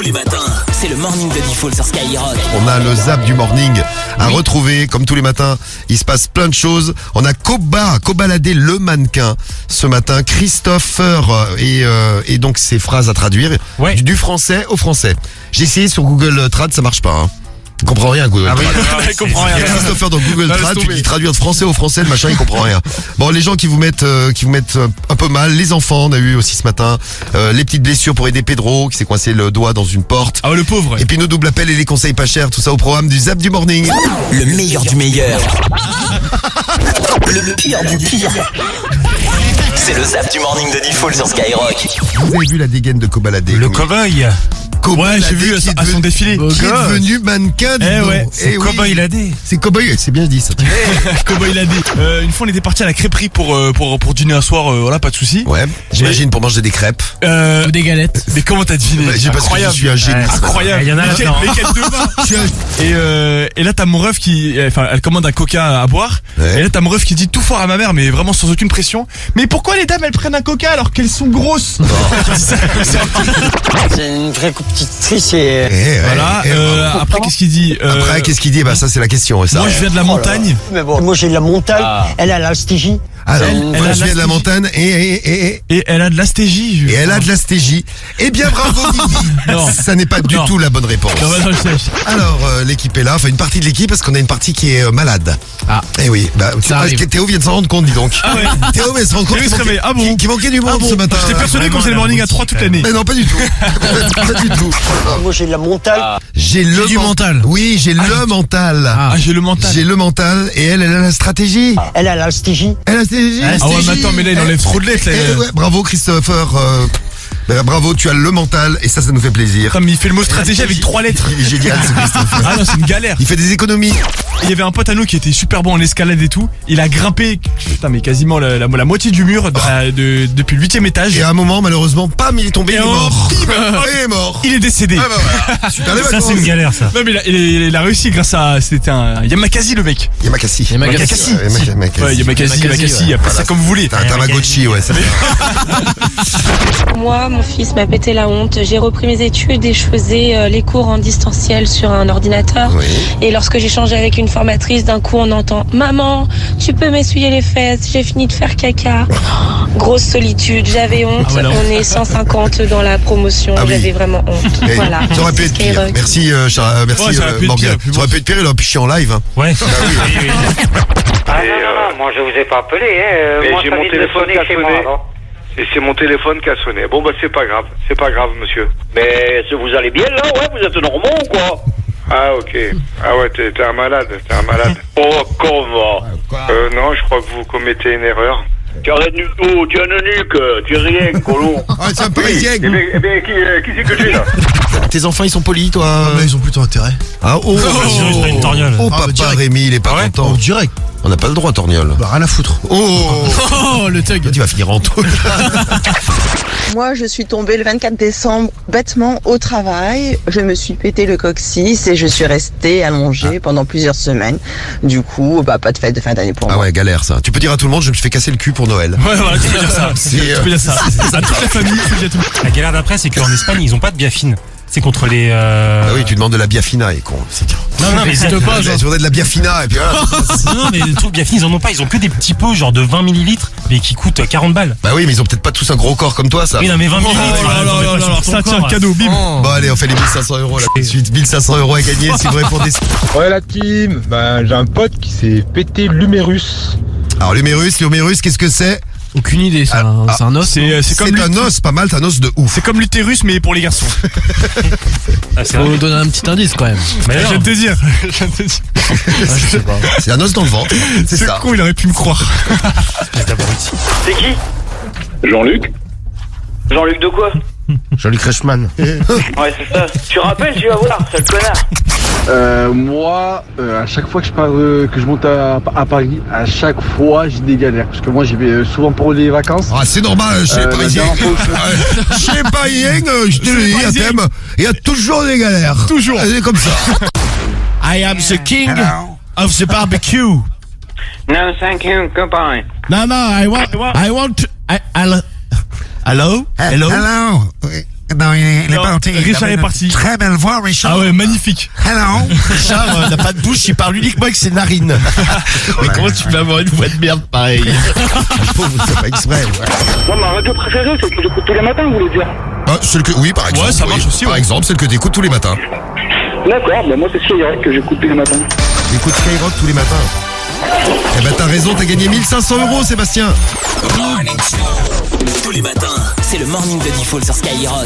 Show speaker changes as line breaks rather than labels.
Tous les matins, c'est le morning de Diffoul sur Skyrock.
On a le zap du morning à retrouver. Comme tous les matins, il se passe plein de choses. On a Cobaladé le mannequin ce matin. Christopher et donc ses phrases à traduire du français au français. J'ai essayé sur Google Trad, ça marche pas. Hein. Il comprend rien Google Trad.
Il comprend rien.
Christopher dans Google Trad, tu dis traduire de français au français, le machin il comprend rien. Bon, les gens qui vous mettent un peu mal, les enfants, on a eu aussi ce matin les petites blessures pour aider Pedro qui s'est coincé le doigt dans une porte.
Ah le pauvre.
Et puis nos doubles appels et les conseils pas chers, tout ça au programme du Zap du Morning.
Le meilleur du meilleur. Le pire du pire. C'est le Zap du Morning de Diffoul sur Skyrock.
Vous avez vu la dégaine de Cobaladé?
Le cow-boy. Ouais, j'ai vu à son défilé.
Qui est devenu mannequin.
C'est Cowboy Ladé.
C'est Cowboy, c'est bien dit ça.
Cowboy Ladé. Une fois on était parti à la crêperie pour dîner un soir, voilà, pas de souci.
Ouais, j'imagine pour manger des crêpes.
Ou des galettes. Mais comment t'as deviné?
Incroyable. Je suis un génie.
Incroyable.
Il y en a là-dedans.
Lesquels de vin. Et là t'as mon ref qui, enfin, elle commande un coca à boire.
Ouais.
Et là t'as mon ref qui dit tout fort à ma mère, mais vraiment sans aucune pression. Mais pourquoi les dames elles prennent un coca alors qu'elles sont grosses?
C'est une vraie petite triche et...
Voilà. Après qu'est-ce qu'il dit?
Après qu'est-ce qu'il dit? Bah ça c'est la question. Ça.
Moi je viens de la montagne.
Mais bon, moi j'ai de la montagne, elle a la stégie.
Alors,
Elle a
je viens de la montagne et
elle a de l'astégie.
elle a de l'astégie. Eh bien bravo Didi.
Non.
Ça n'est pas du
Non.
tout la bonne réponse.
Non, je sais.
Alors l'équipe est là, enfin une partie de l'équipe parce qu'on a une partie qui est malade.
Ah.
Eh oui, bah
arrive.
Théo vient de s'en rendre compte, dis donc.
Ah ouais.
Théo vient de se rendre compte
Théo, il se réveille. Ah bon.
qu'il manquait du monde ce matin.
J'étais persuadé qu'on faisait le morning à 3 toute l'année.
Mais non, pas du tout. Pas du tout.
Moi j'ai de la montagne.
J'ai le
du mental.
Oui, j'ai le mental.
Ah, j'ai le mental.
J'ai le mental et elle a la stratégie.
Elle a la stégie.
Elle a la stratégie.
Ah ouais, mais attends, mais là il enlève trop de lettres là.
Ouais, bravo Christopher. Bravo, tu as le mental et ça nous fait plaisir.
Attends, mais il fait le mot stratégie avec 3 lettres.
Il est génial ce Christopher.
Ah non, c'est une galère.
Il fait des économies.
Il y avait un pote à nous qui était super bon en escalade et tout. Il a grimpé, putain, mais quasiment la moitié du mur depuis le 8e étage.
Et à un moment, malheureusement, pam, il est tombé, il est mort.
bim,
Il est mort.
il est décédé.
Ah bah voilà. Super les
Ça
vacances.
c'est une galère ça.
Non mais il a réussi grâce à, c'était un Yamakasi le mec.
Yamakasi.
Yamakasi.
Ouais, Yamakasi, appelez ça comme vous voulez.
T'as un Tamagotchi, ouais, ça fait.
Moi, mon fils m'a pété la honte. J'ai repris mes études et je faisais les cours en distanciel sur un ordinateur.
Oui.
Et lorsque j'échangeais avec une formatrice, d'un coup on entend « Maman, tu peux m'essuyer les fesses, j'ai fini de faire caca. » Grosse solitude, j'avais honte.
Ah, voilà.
On est 150 dans la promotion,
Ah oui.
j'avais vraiment honte.
Eh,
Voilà.
ça aurait pu être pire.
Skyrock.
Merci, merci
Ouais, ça aurait pu être
Morgane.
pire,
Ça aurait pu être pire, il aurait pu chier en live. Hein.
Ouais.
Ah non, moi je vous ai pas appelé, hein.
Mais
Moi
j'ai
ça
mon
vient de
téléphone
sonner
qui a
chez
sonné.
moi, alors.
Et c'est mon téléphone qui a sonné. Bon bah c'est pas grave monsieur.
Mais vous allez bien là, ouais, vous êtes normaux ou quoi?
Ah ok. Ah ouais, t'es un malade,
Oh, comment?
Non, je crois que vous commettez une erreur.
Tu arrêtes du tout, tu es un eunuque, tu es rien, colon.
Ah, c'est un parisien.
Eh bien, qui c'est que tu es là?
Tes enfants, ils sont polis, toi.
Ils ont plutôt intérêt.
Ah, oh,
Sinon, je ferai une torgnole.
oh,
Ah,
papa
bah, direct.
Rémi, il est pas content.
Direct.
On n'a pas le droit, Torgnole.
Bah rien à foutre.
Oh,
Oh le thug.
tu vas finir en taule.
Moi, je suis tombée le 24 décembre bêtement au travail. Je me suis pété le coccyx et je suis restée allongée pendant plusieurs semaines. Du coup, bah, pas de fête de fin d'année pour
Ah
moi.
ouais, galère ça. Tu peux dire à tout le monde, je me suis fait casser le cul pour Noël.
Ouais, voilà, tu peux dire ça.
C'est,
Tu peux dire ça. À toute la famille, tu peux dire tout.
La galère d'après c'est qu'en Espagne ils ont pas de biafine. C'est contre les.
Ah oui, tu demandes de la biafina, et con. C'est dur.
Non mais c'est pas.
Tu voudrais de la biafina, et puis voilà.
Non mais le truc biafine ils en ont pas. Ils ont que des petits pots genre de 20 millilitres mais qui coûtent 40 balles.
Bah oui, mais ils ont peut-être pas tous un gros corps comme toi, ça.
Oui non mais 20 millilitres.
Ça tient cadeau, bim.
Bon allez, on fait les 1500 € là tout de suite. 1500 € à gagner si vous répondez.
Ouais la team, j'ai un pote qui s'est pété l'humérus.
Alors l'humérus, qu'est-ce que c'est?
Aucune idée, c'est un os.
C'est comme
C'est un os, pas mal, t'as un os de ouf.
C'est comme l'utérus mais pour les garçons.
Faut nous donner un petit indice quand même. Mais
Je viens de te dire.
C'est un os dans le ventre, c'est
C'est
ça.
con, il aurait pu me croire.
C'est qui?
Jean-Luc?
Jean-Luc de quoi?
Jean-Luc Reichmann.
Ouais, c'est ça. Tu rappelles, tu vas voir, c'est le connard.
Moi, à chaque fois que je monte à Paris, à chaque fois j'ai des galères. Parce que moi j'y vais souvent pour les vacances.
Ah, c'est normal, chez les Parisiens. Chez les Parisiens, je te le dis, à thème, il y a toujours des galères.
Toujours.
C'est comme ça.
I am the king of the barbecue.
No, thank you, goodbye.
No, I want. Hello?
Hello?
Non, il est
Non,
parti.
Richard
Il
est
avait
parti.
une très belle voix, Richard.
Ah ouais, magnifique.
Hello.
Richard n'a pas de bouche, il parle uniquement avec ses narines.
Mais comment tu peux avoir une voix de merde pareille?
C'est pas exprès.
Moi, ma radio préférée, c'est que j'écoute tous les matins, vous voulez dire?
Ah, celle que, oui, par exemple.
Ouais, ça marche
oui.
aussi,
Par
ouais.
exemple, celle que t'écoutes tous les matins.
D'accord, bah moi, c'est Skyrock que j'écoute tous les matins.
T'écoutes Skyrock tous les matins. Eh ben, t'as raison, t'as gagné 1500 €, Sébastien.
Tous les matins, c'est le morning de Diffoul sur Skyrock.